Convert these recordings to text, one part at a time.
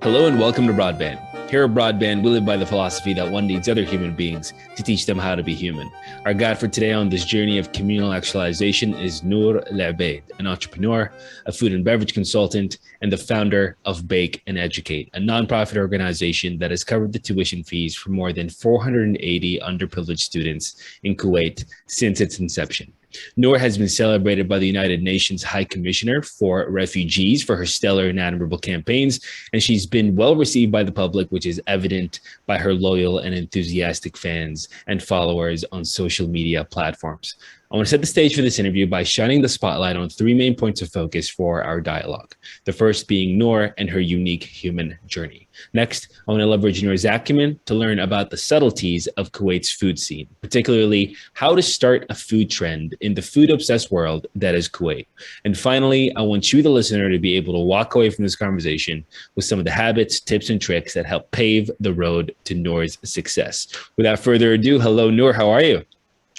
Hello and welcome to Broadband. Here at Broadband, we live by the philosophy that one needs other human beings to teach them how to be human. Our guide for today on this journey of communal actualization is Noor Al Obaid, an entrepreneur, a food and beverage consultant, and the founder of Bake and Educate, a nonprofit organization that has covered the tuition fees for more than 480 underprivileged students in Kuwait since its inception. Noor has been celebrated by the United Nations High Commissioner for Refugees for her stellar and admirable campaigns, and she's been well received by the public, which is evident by her loyal and enthusiastic fans and followers on social media platforms. I want to set the stage for this interview by shining the spotlight on three main points of focus for our dialogue. The first being Noor and her unique human journey. Next, I want to leverage Noor's acumen to learn about the subtleties of Kuwait's food scene, particularly how to start a food trend in the food-obsessed world that is Kuwait. And finally, I want you, the listener, to be able to walk away from this conversation with some of the habits, tips, and tricks that help pave the road to Noor's success. Without further ado, hello, Noor. How are you?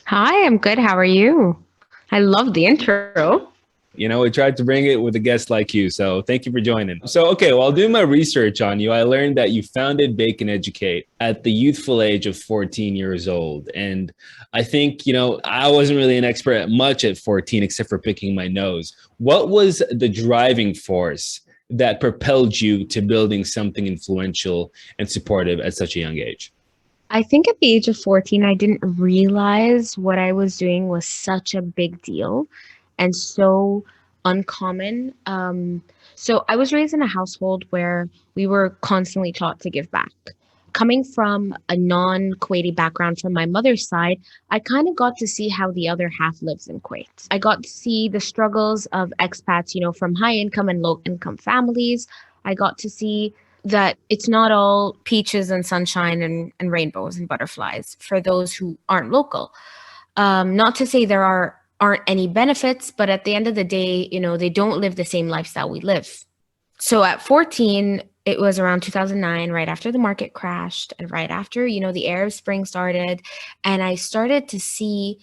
Hi, I'm good. How are you? I love the intro. We tried to bring it with a guest like you. So thank you for joining. So, while doing my research on you, I learned that you founded Bake and Educate at the youthful age of 14 years old. And I think, I wasn't really an expert at much at 14, except for picking my nose. What was the driving force that propelled you to building something influential and supportive at such a young age? I think at the age of 14, I didn't realize what I was doing was such a big deal and so uncommon. So I was raised in a household where we were constantly taught to give back. Coming from a non-Kuwaiti background from my mother's side, I kind of got to see how the other half lives in Kuwait. I got to see the struggles of expats, from high income and low income families. I got to see that it's not all peaches and sunshine and rainbows and butterflies for those who aren't local. Not to say aren't any benefits, but at the end of the day, they don't live the same lifestyle we live. So at 14, it was around 2009, right after the market crashed and right after, the Arab Spring started. And I started to see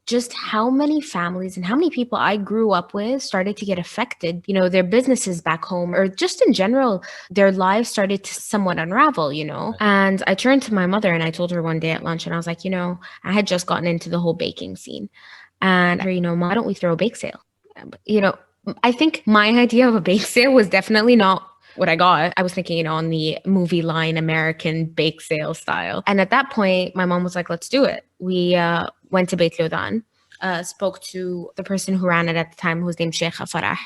just how many families and how many people I grew up with started to get affected, their businesses back home or just in general, their lives started to somewhat unravel, And I turned to my mother and I told her one day at lunch and I was like, I had just gotten into the whole baking scene. And, why don't we throw a bake sale? I think my idea of a bake sale was definitely not what I got. I was thinking, on the movie line American bake sale style. And at that point, my mom was like, let's do it. We went to Beit Lothan, spoke to the person who ran it at the time, who was named Sheikha Farah.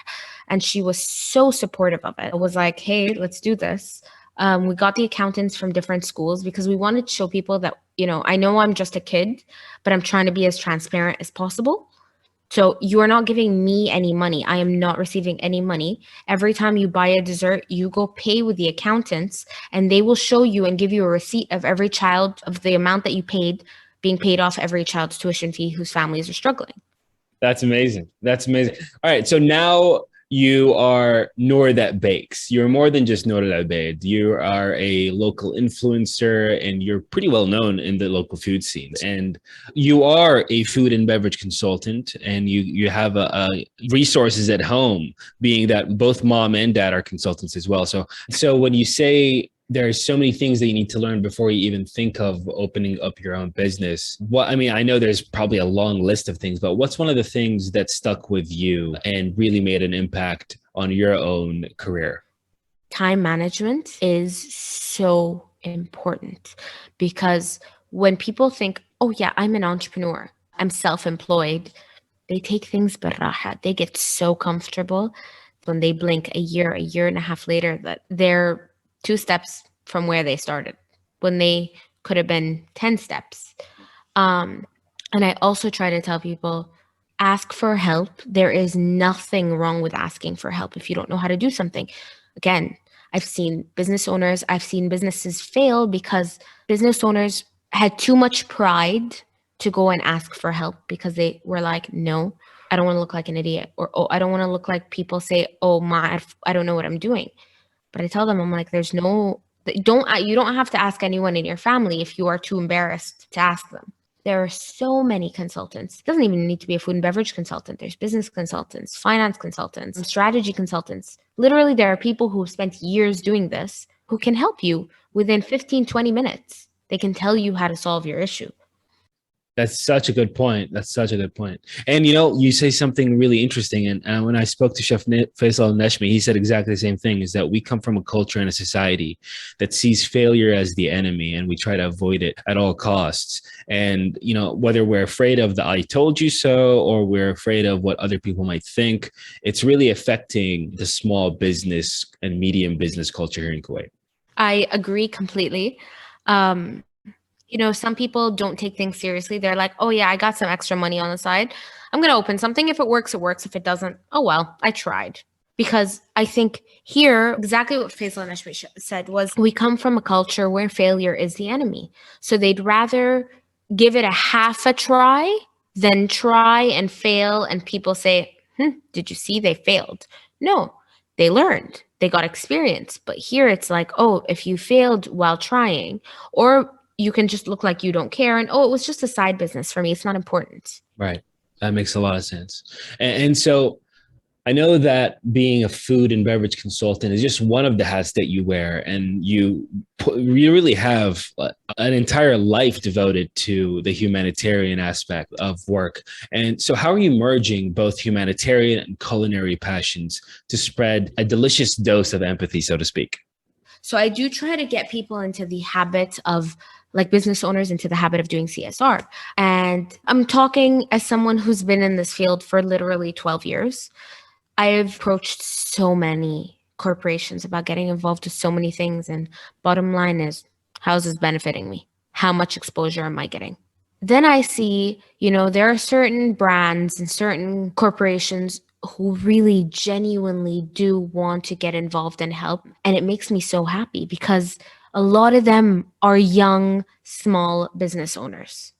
And she was so supportive of it. It was like, hey, let's do this. We got the accountants from different schools because we wanted to show people that, I know I'm just a kid, but I'm trying to be as transparent as possible. So you are not giving me any money. I am not receiving any money. Every time you buy a dessert, you go pay with the accountants and they will show you and give you a receipt of every child, of the amount that you paid, being paid off every child's tuition fee whose families are struggling. That's amazing. All right. So now you are Noor that bakes. You're more than just Noor Al Obaid. You are a local influencer and you're pretty well known in the local food scene. And you are a food and beverage consultant and you have resources at home, being that both mom and dad are consultants as well. So when you say there are so many things that you need to learn before you even think of opening up your own business. I know there's probably a long list of things, but what's one of the things that stuck with you and really made an impact on your own career? Time management is so important because when people think, oh yeah, I'm an entrepreneur, I'm self-employed, they take things baraha. They get so comfortable when they blink a year and a half later that they're 2 steps from where they started when they could have been 10 steps. And I also try to tell people, ask for help. There is nothing wrong with asking for help if you don't know how to do something. Again, I've seen businesses fail because business owners had too much pride to go and ask for help because they were like, no, I don't want to look like an idiot. Or, oh, I don't want to look like people say, oh, I don't know what I'm doing. But I tell them, I'm like, you don't have to ask anyone in your family if you are too embarrassed to ask them. There are so many consultants. It doesn't even need to be a food and beverage consultant. There's business consultants, finance consultants, strategy consultants. Literally, there are people who have spent years doing this who can help you within 15, 20 minutes. They can tell you how to solve your issue. That's such a good point. That's such a good point. And you know, you say something really interesting. And when I spoke to Chef Faisal Neshmi, he said exactly the same thing: is that we come from a culture and a society that sees failure as the enemy, and we try to avoid it at all costs. And you know, whether we're afraid of the "I told you so" or we're afraid of what other people might think, it's really affecting the small business and medium business culture here in Kuwait. I agree completely. Um, some people don't take things seriously. They're like, oh yeah, I got some extra money on the side. I'm going to open something. If it works, it works. If it doesn't, oh well, I tried. Because I think here, exactly what Faisal and Ashmi said was, we come from a culture where failure is the enemy. So they'd rather give it a half a try than try and fail. And people say, did you see they failed? No, they learned. They got experience. But here it's like, oh, if you failed while trying, or you can just look like you don't care. And, oh, it was just a side business for me. It's not important. Right. That makes a lot of sense. And so I know that being a food and beverage consultant is just one of the hats that you wear, and you really have an entire life devoted to the humanitarian aspect of work. And so, how are you merging both humanitarian and culinary passions to spread a delicious dose of empathy, so to speak? So I do try to get people into the habit of, like, business owners into the habit of doing CSR. And I'm talking as someone who's been in this field for literally 12 years. I've approached so many corporations about getting involved with so many things. And bottom line is, how is this benefiting me? How much exposure am I getting? Then I see, there are certain brands and certain corporations who really genuinely do want to get involved and help. And it makes me so happy because a lot of them are young, small business owners.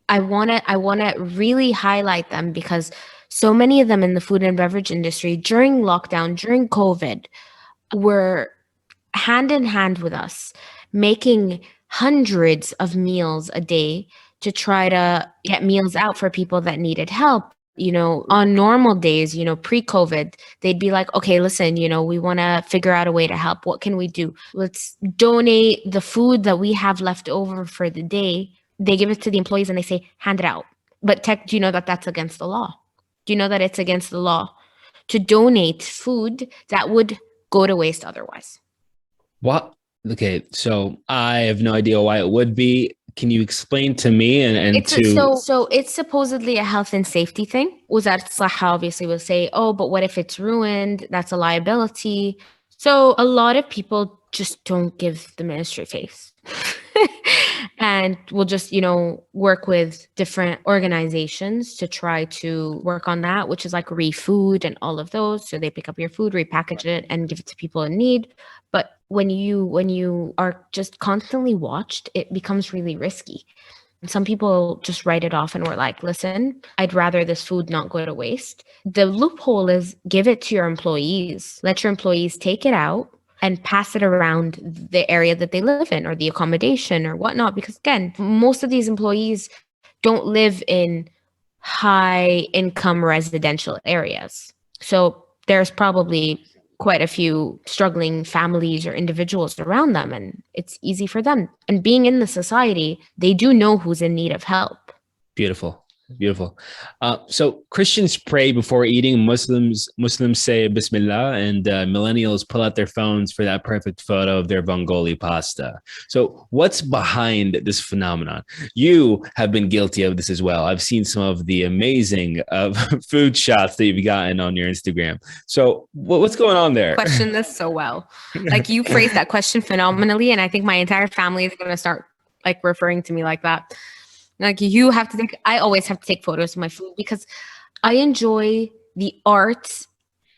I want to really highlight them because so many of them in the food and beverage industry during lockdown, during COVID, were hand in hand with us, making hundreds of meals a day to try to get meals out for people that needed help. On normal days, pre-COVID, they'd be like, okay, listen, we want to figure out a way to help. What can we do? Let's donate the food that we have left over for the day. They give it to the employees and they say, hand it out. But do you know that that's against the law? Do you know that it's against the law to donate food that would go to waste otherwise? What? Okay, so I have no idea why it would be. Can you explain to me So it's supposedly a health and safety thing. Wazat Saha obviously will say, oh, but what if it's ruined? That's a liability. So a lot of people just don't give the ministry face. And we'll just, work with different organizations to try to work on that, which is like ReFood and all of those. So they pick up your food, repackage it, and give it to people in need. But when you are just constantly watched, it becomes really risky. And some people just write it off and we're like, listen, I'd rather this food not go to waste. The loophole is give it to your employees. Let your employees take it out and pass it around the area that they live in or the accommodation or whatnot. Because again, most of these employees don't live in high income residential areas. So there's probably quite a few struggling families or individuals around them, and it's easy for them. And being in the society, they do know who's in need of help. Beautiful. Beautiful. So Christians pray before eating. Muslims say Bismillah, and millennials pull out their phones for that perfect photo of their Bengali pasta. So what's behind this phenomenon? You have been guilty of this as well. I've seen some of the amazing food shots that you've gotten on your Instagram. So what's going on there? Question this so well. Like, you phrased that question phenomenally, and I think my entire family is going to start like referring to me like that. Like, I always have to take photos of my food because I enjoy the art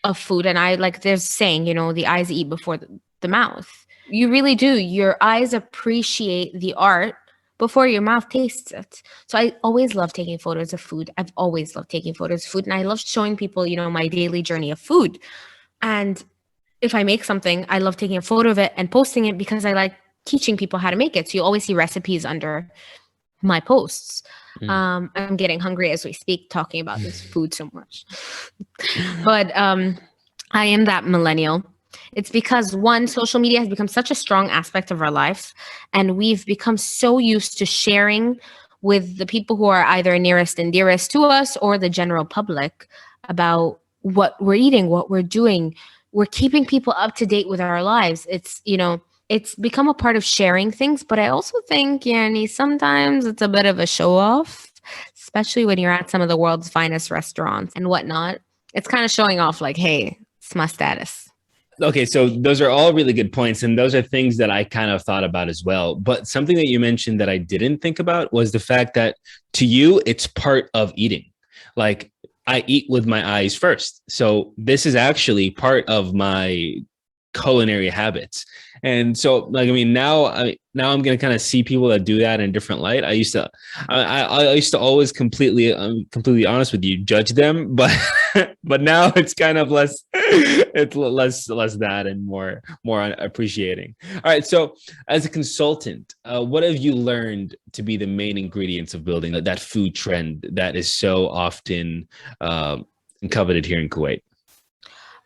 of food. And there's saying, the eyes eat before the mouth. You really do. Your eyes appreciate the art before your mouth tastes it. So I always love taking photos of food. I've always loved taking photos of food. And I love showing people, my daily journey of food. And if I make something, I love taking a photo of it and posting it because I like teaching people how to make it. So you always see recipes under my posts. I'm getting hungry as we speak, talking about this food so much. But I am that millennial It's because one, social media has become such a strong aspect of our life, and we've become so used to sharing with the people who are either nearest and dearest to us or the general public about what we're eating, what we're doing. We're keeping people up to date with our lives. It's become a part of sharing things, but I also think, Yani, sometimes it's a bit of a show off, especially when you're at some of the world's finest restaurants and whatnot. It's kind of showing off like, hey, it's my status. Okay, so those are all really good points, and those are things that I kind of thought about as well. But something that you mentioned that I didn't think about was the fact that to you, it's part of eating. Like I eat with my eyes first. So this is actually part of my culinary habits. And so, like, I mean, now I'm gonna kind of see people that do that in a different light. I used to always completely honest with you, judge them, but but now it's kind of less, it's less that and more appreciating. All right, so as a consultant, what have you learned to be the main ingredients of building that food trend that is so often coveted here in Kuwait?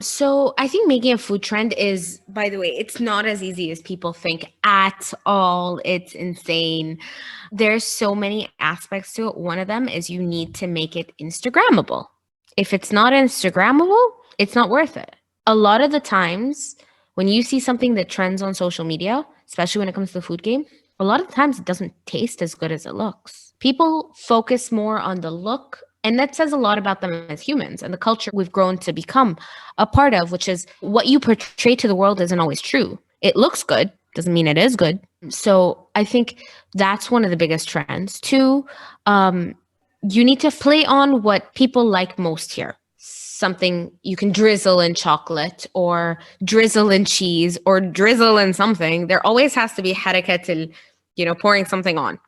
So I think making a food trend is, by the way, it's not as easy as people think at all. It's insane. There's so many aspects to it. One of them is you need to make it Instagrammable. If it's not Instagrammable, it's not worth it. A lot of the times when you see something that trends on social media, especially when it comes to the food game, a lot of the times it doesn't taste as good as it looks. People focus more on the look, and that says a lot about them as humans and the culture we've grown to become a part of, which is what you portray to the world isn't always true. It looks good, doesn't mean it is good. So I think that's one of the biggest trends. Two, you need to play on what people like most here. Something you can drizzle in chocolate or drizzle in cheese or drizzle in something. There always has to be harakatil, pouring something on.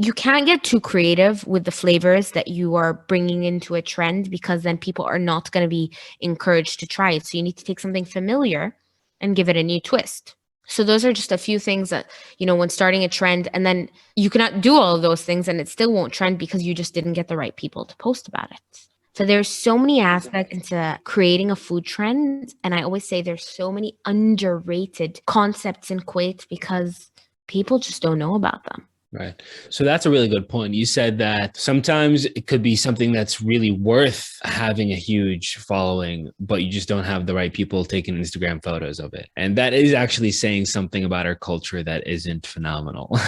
You can't get too creative with the flavors that you are bringing into a trend, because then people are not going to be encouraged to try it. So you need to take something familiar and give it a new twist. So those are just a few things that, when starting a trend, and then you cannot do all of those things and it still won't trend because you just didn't get the right people to post about it. So there's so many aspects into creating a food trend. And I always say there's so many underrated concepts in Kuwait because people just don't know about them. Right. So that's a really good point. You said that sometimes it could be something that's really worth having a huge following, but you just don't have the right people taking Instagram photos of it. And that is actually saying something about our culture that isn't phenomenal.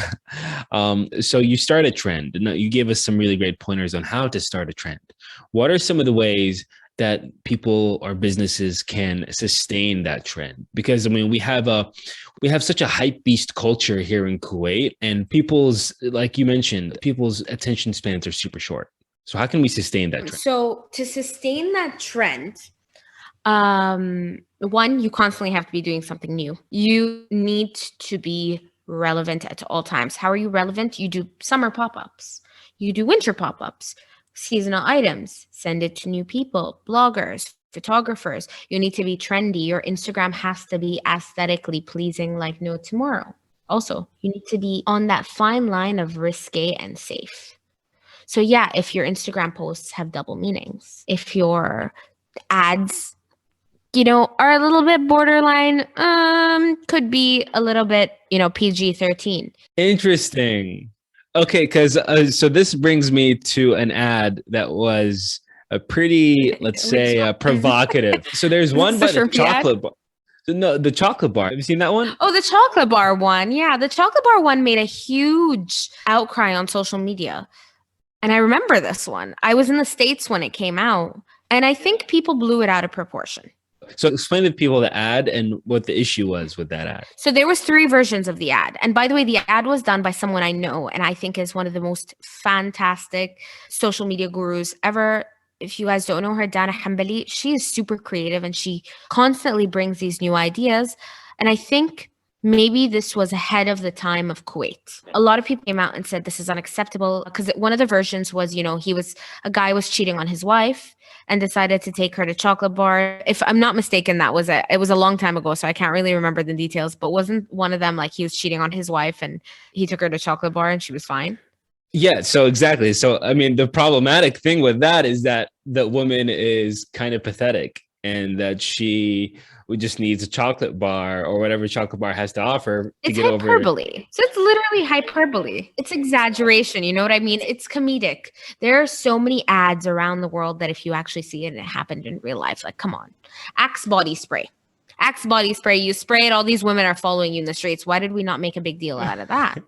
So you start a trend. You gave us some really great pointers on how to start a trend. What are some of the ways that people or businesses can sustain that trend? Because I mean, we have such a hype beast culture here in Kuwait, and like you mentioned, people's attention spans are super short. So how can we sustain that trend? So to sustain that trend, one, you constantly have to be doing something new. You need to be relevant at all times. How are you relevant? You do summer pop-ups. You do winter pop-ups. Seasonal items, send it to new people, bloggers, photographers. You need to be trendy. Your Instagram has to be aesthetically pleasing like no tomorrow. Also, you need to be on that fine line of risque and safe. So yeah, if your Instagram posts have double meanings, if your ads, are a little bit borderline, could be a little bit, PG-13. Interesting. Okay, because so this brings me to an ad that was a pretty, let's say, provocative. So there's one by the chocolate bar. No, the chocolate bar. Have you seen that one? Oh, the chocolate bar one. Yeah, the chocolate bar one made a huge outcry on social media. And I remember this one. I was in the States when it came out, and I think people blew it out of proportion. So explain to people the ad and what the issue was with that ad. So there was 3 versions of the ad. And by the way, the ad was done by someone I know and I think is one of the most fantastic social media gurus ever. If you guys don't know her, Dana Hambali, she is super creative and she constantly brings these new ideas. And I think maybe this was ahead of the time of Kuwait. A lot of people came out and said this is unacceptable because one of the versions was, a guy was cheating on his wife and decided to take her to chocolate bar. If I'm not mistaken, it was a long time ago, so I can't really remember the details, but wasn't one of them like he was cheating on his wife and he took her to chocolate bar and she was fine? Yeah, so exactly. So, I mean, the problematic thing with that is that the woman is kind of pathetic. and that she just needs a chocolate bar or whatever chocolate bar has to offer to It's get over. hyperbole. So it's literally hyperbole. It's exaggeration. You know what I mean? It's comedic. There are so many ads around the world that if you actually see it and it happened in real life, like, come on. Axe body spray. Axe body spray. You spray it. All these women are following you in the streets. Why did we not make a big deal out of that?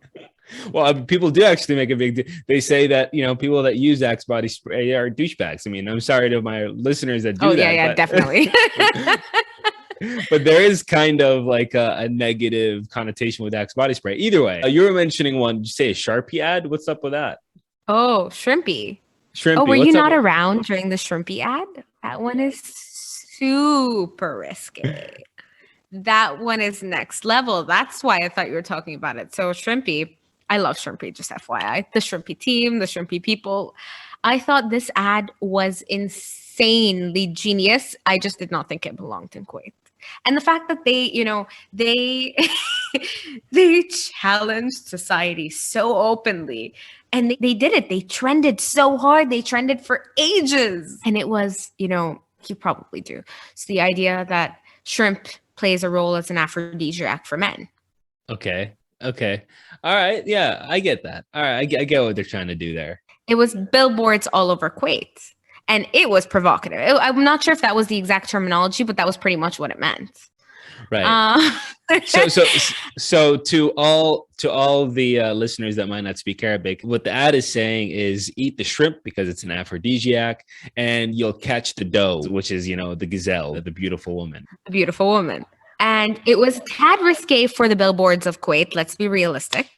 Well, people do actually make a big deal. They say that, people that use Axe body spray are douchebags. I mean, I'm sorry to my listeners that do that. Yeah, definitely. But there is kind of like a negative connotation with Axe body spray. Either way, you were mentioning one. Did you say a Sharpie ad? What's up with that? Oh, Shrimpy. Shrimpy. Oh, were you not around during the Shrimpy ad? That one is super risky. That one is next level. That's why I thought you were talking about it. So Shrimpy, I love Shrimpy, just FYI. The Shrimpy team, the Shrimpy people. I thought this ad was insanely genius. I just did not think it belonged in Kuwait. And the fact that they they challenged society so openly, and they did it. They trended so hard. They trended for ages. And it was, you probably do. It's the idea that shrimp plays a role as an aphrodisiac for men. Okay. All right. Yeah, I get that. All right. I get what they're trying to do there. It was billboards all over Kuwait. And it was provocative. I'm not sure if that was the exact terminology, but that was pretty much what it meant. Right. So to all the listeners that might not speak Arabic, what the ad is saying is eat the shrimp because it's an aphrodisiac, and you'll catch the doe, which is, the gazelle, the beautiful woman. The beautiful woman. And it was tad risque for the billboards of Kuwait. Let's be realistic.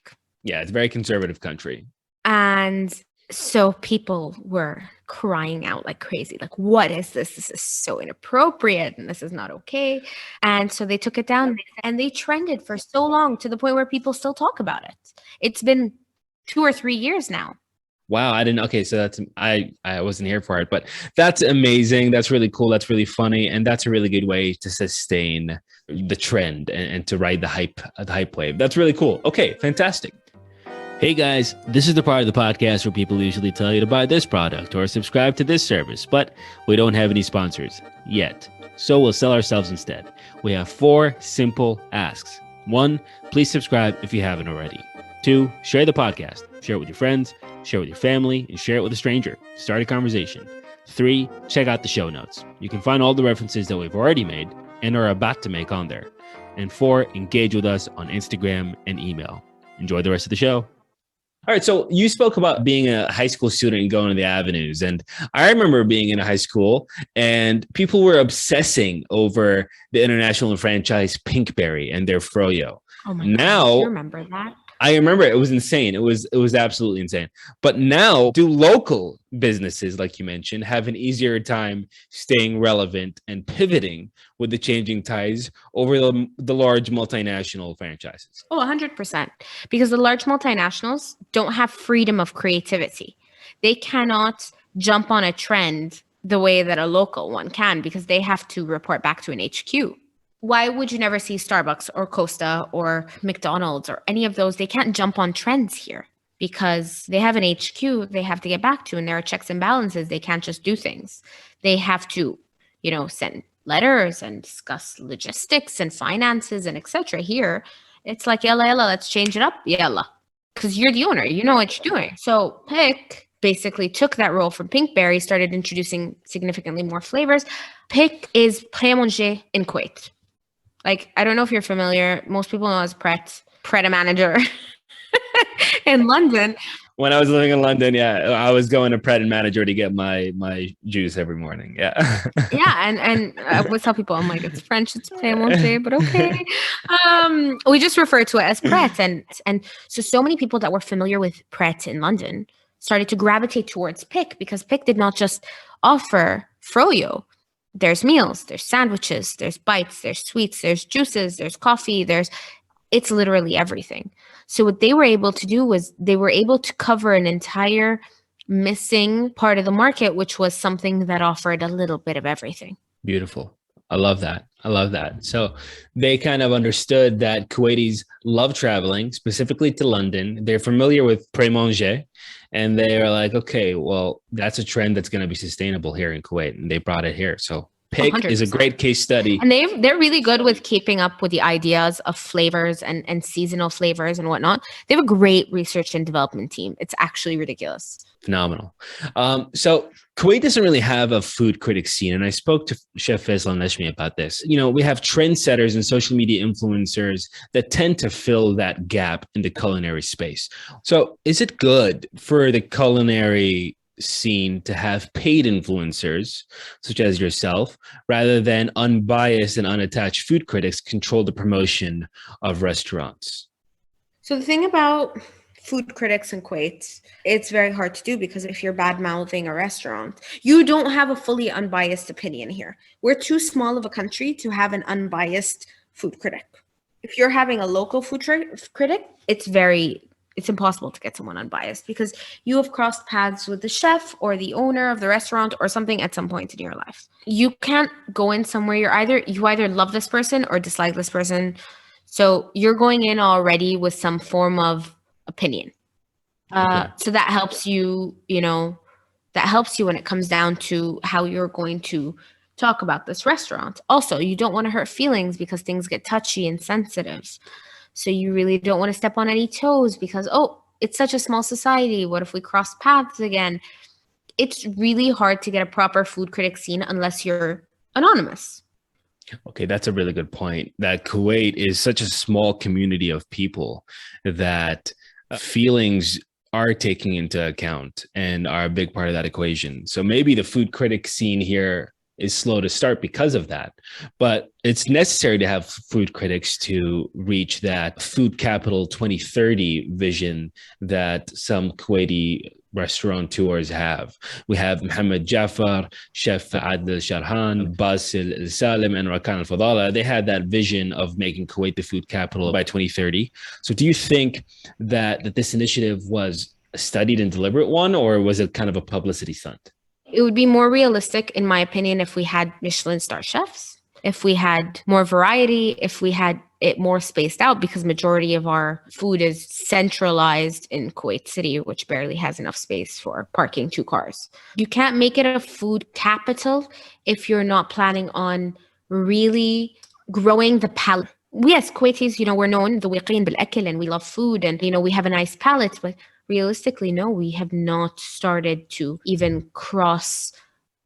Yeah, it's a very conservative country. And so people were crying out like crazy, like, what is this? This is so inappropriate and this is not okay. And so they took it down and they trended for so long to the point where people still talk about it. It's been 2 or 3 years now. Wow, I didn't. Okay, so that's I wasn't here for it, but that's amazing. That's really cool. That's really funny, and that's a really good way to sustain the trend and to ride the hype wave. That's really cool. Okay, fantastic. Hey guys, this is the part of the podcast where people usually tell you to buy this product or subscribe to this service, but we don't have any sponsors yet. So we'll sell ourselves instead. We have 4 simple asks. 1, please subscribe if you haven't already. 2, share the podcast. Share it with your friends, share it with your family, and share it with a stranger. Start a conversation. 3, check out the show notes. You can find all the references that we've already made and are about to make on there. And 4, engage with us on Instagram and email. Enjoy the rest of the show. All right. So you spoke about being a high school student and going to the avenues. And I remember being in a high school and people were obsessing over the international franchise Pinkberry and their froyo. Oh my God. Do you remember that? I remember it was insane. It was absolutely insane. But now, do local businesses, like you mentioned, have an easier time staying relevant and pivoting with the changing tides over the large multinational franchises? Oh, 100%. Because the large multinationals don't have freedom of creativity. They cannot jump on a trend the way that a local one can because they have to report back to an HQ. Why would you never see Starbucks or Costa or McDonald's or any of those? They can't jump on trends here because they have an HQ they have to get back to, and there are checks and balances. They can't just do things. They have to, send letters and discuss logistics and finances and etc. Here, it's like, yalla, let's change it up. Yalla. Because you're the owner. You know what you're doing. So Pick basically took that role from Pinkberry, started introducing significantly more flavors. Pick is prêt à manger in Kuwait. Like, I don't know if you're familiar. Most people know as Pret a manager in London. When I was living in London, yeah, I was going to Pret and Manager to get my juice every morning. Yeah. Yeah. And I always tell people, I'm like, it's French, it's prêt à manger, but okay. We just refer to it as Pret. And so many people that were familiar with Pret in London started to gravitate towards Pick because Pick did not just offer froyo. There's meals, there's sandwiches, there's bites, there's sweets, there's juices, there's coffee, it's literally everything. So what they were able to do was they were able to cover an entire missing part of the market, which was something that offered a little bit of everything. Beautiful. I love that. So they kind of understood that Kuwaitis love traveling, specifically to London. They're familiar with prêt à manger. And they are like, okay, well, that's a trend that's going to be sustainable here in Kuwait. And they brought it here. So Pick is a 100%. great case study. And they're really good with keeping up with the ideas of flavors and seasonal flavors and whatnot. They have a great research and development team. It's actually ridiculous. Phenomenal. So Kuwait doesn't really have a food critic scene. And I spoke to Chef Faisal Nashmi about this. You know, we have trendsetters and social media influencers that tend to fill that gap in the culinary space. So is it good for the culinary scene to have paid influencers such as yourself rather than unbiased and unattached food critics control the promotion of restaurants? So the thing about food critics in Kuwait, it's very hard to do because if you're bad mouthing a restaurant, you don't have a fully unbiased opinion here. We're too small of a country to have an unbiased food critic. If you're having a local food critic, it's impossible to get someone unbiased because you have crossed paths with the chef or the owner of the restaurant or something at some point in your life. You can't go in somewhere you either love this person or dislike this person. So you're going in already with some form of opinion. So that helps you, that helps you when it comes down to how you're going to talk about this restaurant. Also, you don't want to hurt feelings because things get touchy and sensitive. So you really don't want to step on any toes because, it's such a small society. What if we cross paths again? It's really hard to get a proper food critic scene unless you're anonymous. Okay, that's a really good point. That Kuwait is such a small community of people that feelings are taken into account and are a big part of that equation. So maybe the food critic scene here is slow to start because of that. But it's necessary to have food critics to reach that food capital 2030 vision that some Kuwaiti restaurateurs have. We have Mohammed Jafar, Chef Adel Sharhan, Basil Salim, and Rakan Al-Fadala. They had that vision of making Kuwait the food capital by 2030. So do you think that this initiative was a studied and deliberate one, or was it kind of a publicity stunt? It would be more realistic, in my opinion, if we had Michelin star chefs, if we had more variety, if we had it more spaced out, because majority of our food is centralized in Kuwait City, which barely has enough space for parking 2 cars. You can't make it a food capital if you're not planning on really growing the palate. Yes, Kuwaitis, we're known ذوقين بالأكل and we love food and, we have a nice palate, but realistically, no, we have not started to even cross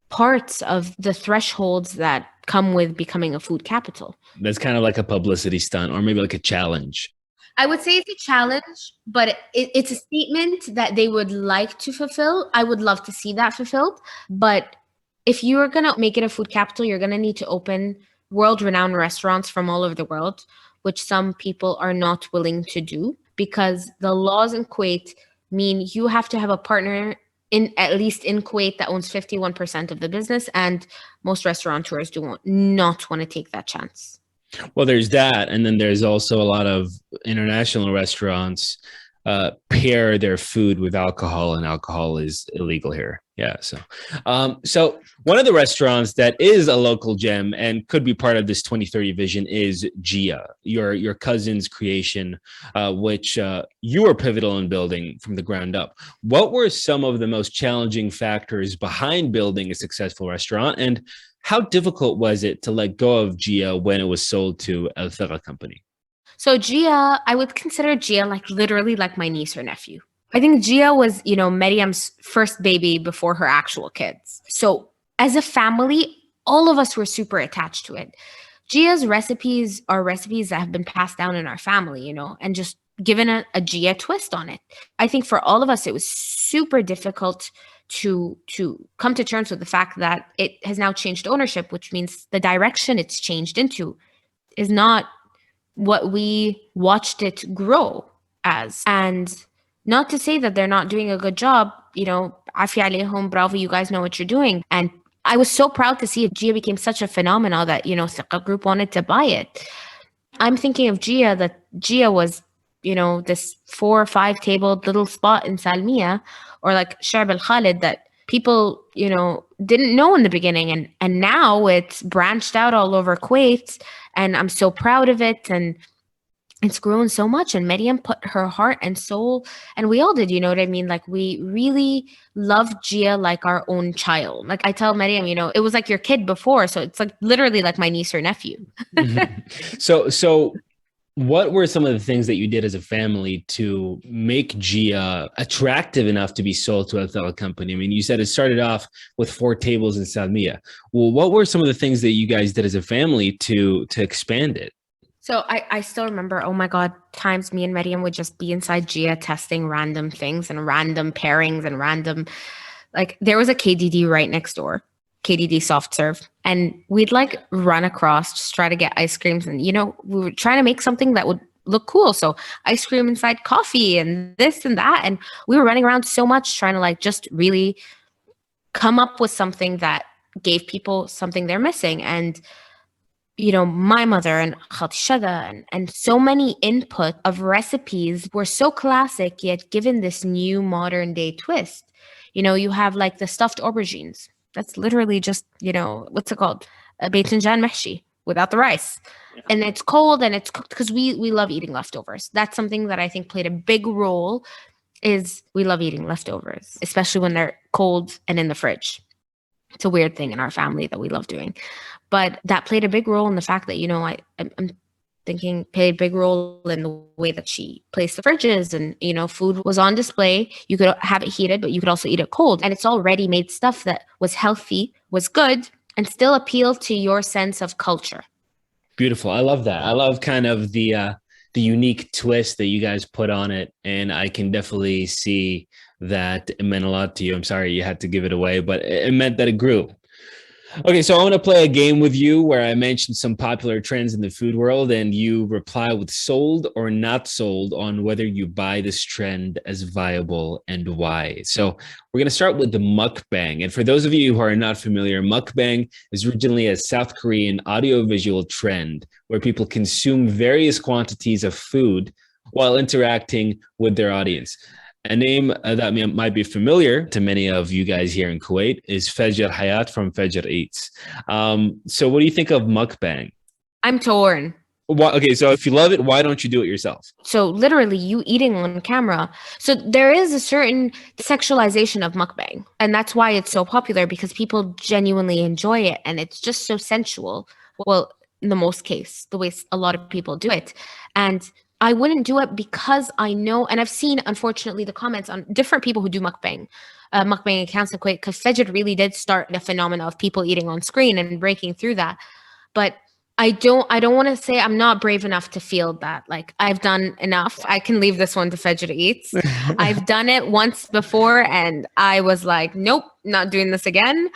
parts of the thresholds that come with becoming a food capital. That's kind of like a publicity stunt or maybe like a challenge. I would say it's a challenge, but it's a statement that they would like to fulfill. I would love to see that fulfilled. But if you're going to make it a food capital, you're going to need to open world-renowned restaurants from all over the world, which some people are not willing to do because the laws in Kuwait mean you have to have a partner at least in Kuwait that owns 51% of the business, and most restaurateurs do not want to take that chance. Well, there's that, and then there's also a lot of international restaurants pair their food with alcohol, and alcohol is illegal here. Yeah, so one of the restaurants that is a local gem and could be part of this 2030 vision is Gia, your cousin's creation, which you were pivotal in building from the ground up. What were some of the most challenging factors behind building a successful restaurant, and how difficult was it to let go of Gia when it was sold to Al Thara company? So Gia, I would consider Gia literally like my niece or nephew. I think Gia was, Maryam's first baby before her actual kids. So as a family, all of us were super attached to it. Gia's recipes are recipes that have been passed down in our family, and just given a Gia twist on it. I think for all of us, it was super difficult to come to terms with the fact that it has now changed ownership, which means the direction it's changed into is not what we watched it grow as. And not to say that they're not doing a good job, afi alayhum, bravo, you guys know what you're doing. And I was so proud to see it. Gia became such a phenomenon that, Thiqa Group wanted to buy it. I'm thinking of Gia, that Gia was, this 4 or 5 tabled little spot in Salmiya, or like Sharb al Khalid, that people, didn't know in the beginning. And now it's branched out all over Kuwait, and I'm so proud of it. And it's grown so much, and Miriam put her heart and soul, and we all did, you know what I mean? Like, we really loved Gia like our own child. Like, I tell Miriam, it was like your kid before, so it's like literally like my niece or nephew. So what were some of the things that you did as a family to make Gia attractive enough to be sold to a fellow company? I mean, you said it started off with 4 tables in Salmiya. Well, what were some of the things that you guys did as a family to expand it? So I still remember, oh my God, times me and Miriam would just be inside Gia testing random things and random pairings and random, like, there was a KDD right next door, KDD soft serve. And we'd like run across, just try to get ice creams. And, we were trying to make something that would look cool. So ice cream inside coffee and this and that. And we were running around so much trying to like just really come up with something that gave people something they're missing. And my mother and Khatishada and so many input of recipes were so classic, yet given this new modern day twist. You have like the stuffed aubergines. That's literally just, what's it called? A baitanjan mahshi without the rice. And it's cold and it's cooked because we love eating leftovers. That's something that I think played a big role, is we love eating leftovers, especially when they're cold and in the fridge. It's a weird thing in our family that we love doing. But that played a big role in the fact that, I'm thinking played a big role in the way that she placed the fridges, and, food was on display. You could have it heated, but you could also eat it cold. And it's all ready-made stuff that was healthy, was good, and still appealed to your sense of culture. Beautiful. I love that. I love kind of the unique twist that you guys put on it. And I can definitely see that it meant a lot to you. I'm sorry you had to give it away, but it meant that it grew. Okay, so I want to play a game with you where I mentioned some popular trends in the food world, and you reply with sold or not sold on whether you buy this trend as viable and why. So we're going to start with the mukbang. And for those of you who are not familiar, mukbang is originally a South Korean audiovisual trend where people consume various quantities of food while interacting with their audience. A name that might be familiar to many of you guys here in Kuwait is Fajr Hayat from Fajr Eats. So what do you think of mukbang? I'm torn. Okay, so if you love it, why don't you do it yourself? So literally you eating on camera. So there is a certain sexualization of mukbang. And that's why it's so popular, because people genuinely enjoy it. And it's just so sensual. Well, in the most case, the way a lot of people do it. And I wouldn't do it because I know, and I've seen, unfortunately, the comments on different people who do mukbang accounts in Kuwait, because Fajr really did start the phenomena of people eating on screen and breaking through that. But I don't want to say I'm not brave enough to feel that. Like, I've done enough. I can leave this one to Fajr Eats. I've done it once before and I was like, nope, not doing this again.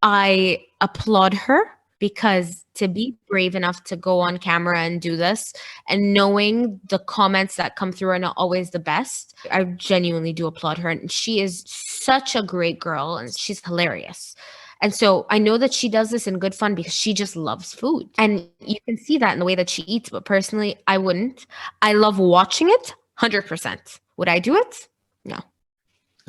I applaud her, because to be brave enough to go on camera and do this, and knowing the comments that come through are not always the best, I genuinely do applaud her. And she is such a great girl and she's hilarious. And so I know that she does this in good fun because she just loves food. And you can see that in the way that she eats. But personally, I wouldn't. I love watching it 100%. Would I do it? No.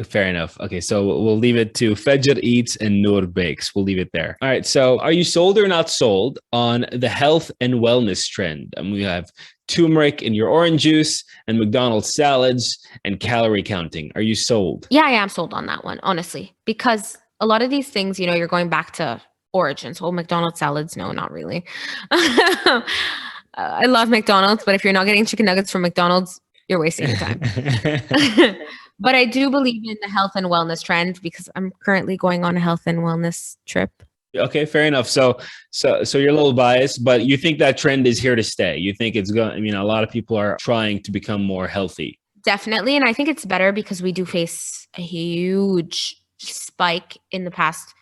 Fair enough. Okay, so we'll leave it to Fajr Eats and Noor Bakes. We'll leave it there. All right, so are you sold or not sold on the health and wellness trend? And we have turmeric in your orange juice and McDonald's salads and calorie counting. Are you sold? Yeah, I am sold on that one, honestly, because a lot of these things, you're going back to origins. Well, McDonald's salads, no, not really. I love McDonald's, but if you're not getting chicken nuggets from McDonald's, you're wasting your time. But I do believe in the health and wellness trend, because I'm currently going on a health and wellness trip. Okay, fair enough. So you're a little biased, but you think that trend is here to stay. You think it's going, a lot of people are trying to become more healthy. Definitely. And I think it's better because we do face a huge spike in the past,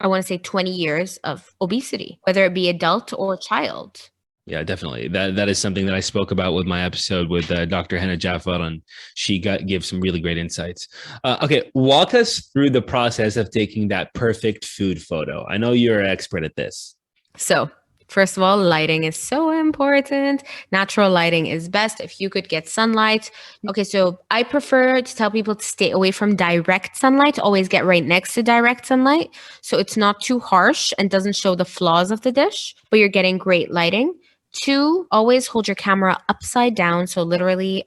I want to say 20 years of obesity, whether it be adult or child. Yeah, definitely. That is something that I spoke about with my episode with Dr. Hannah Jafar, and she gave some really great insights. Okay, walk us through the process of taking that perfect food photo. I know you're an expert at this. So, first of all, lighting is so important. Natural lighting is best if you could get sunlight. Okay, so I prefer to tell people to stay away from direct sunlight. Always get right next to direct sunlight, so it's not too harsh and doesn't show the flaws of the dish, but you're getting great lighting. 2, always hold your camera upside down. So literally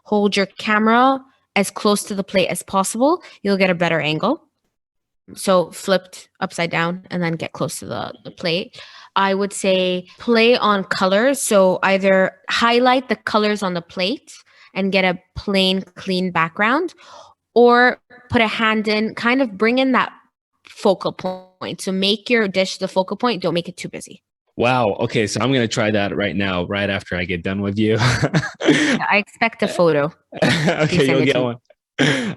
hold your camera as close to the plate as possible. You'll get a better angle. So flipped upside down and then get close to the plate. I would say play on colors. So either highlight the colors on the plate and get a plain, clean background, or put a hand in, kind of bring in that focal point. So make your dish the focal point. Don't make it too busy. Wow. Okay. So I'm going to try that right now, right after I get done with you. I expect a photo. Okay. You'll get one.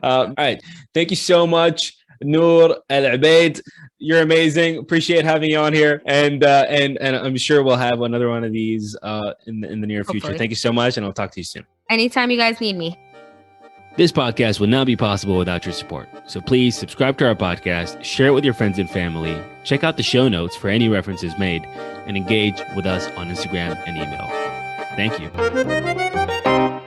All right. Thank you so much, Noor Al Obaid. You're amazing. Appreciate having you on here. And I'm sure we'll have another one of these in the near future. Hopefully. Thank you so much. And I'll talk to you soon. Anytime you guys need me. This podcast would not be possible without your support. So please subscribe to our podcast, share it with your friends and family, check out the show notes for any references made, and engage with us on Instagram and email. Thank you.